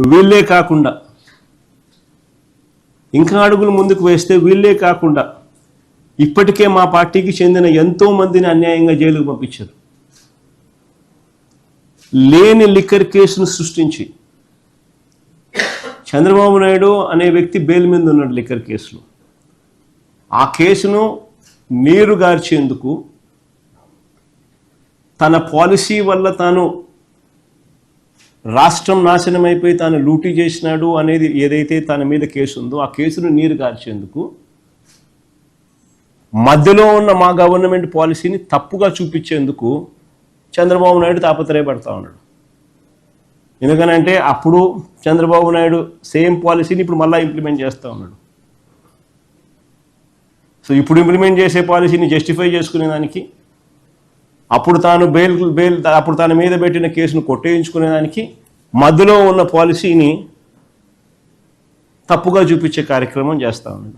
వీళ్ళే కాకుండా ఇంకా అడుగులు ముందుకు వేస్తే వీళ్ళే కాకుండా ఇప్పటికే మా పార్టీకి చెందిన ఎంతో మందిని అన్యాయంగా జైలుకు పంపించారు. లేని లిక్కర్ కేసును సృష్టించి చంద్రబాబు నాయుడు అనే వ్యక్తి బెయిల్ మీద ఉన్నాడు లిక్కర్ కేసులో. ఆ కేసును నీరు గార్చేందుకు తన పాలసీ వల్ల తాను రాష్ట్రం నాశనం అయిపోయి తాను లూటీ చేసినాడు అనేది ఏదైతే తన మీద కేసు ఉందో ఆ కేసును నీరు గార్చేందుకు మధ్యలో ఉన్న మా గవర్నమెంట్ పాలసీని తప్పుగా చూపించేందుకు చంద్రబాబు నాయుడు తాపత్రయపడతా ఉన్నాడు. ఎందుకనంటే అప్పుడు చంద్రబాబు నాయుడు సేమ్ పాలసీని ఇప్పుడు మళ్ళీ ఇంప్లిమెంట్ చేస్తూ ఉన్నాడు. సో ఇప్పుడు ఇంప్లిమెంట్ చేసే పాలసీని జస్టిఫై చేసుకునేదానికి, అప్పుడు తాను అప్పుడు తన మీద పెట్టిన కేసును కొట్టేయించుకునేదానికి మధ్యలో ఉన్న పాలసీని తప్పుగా చూపించే కార్యక్రమం చేస్తూ ఉన్నాడు.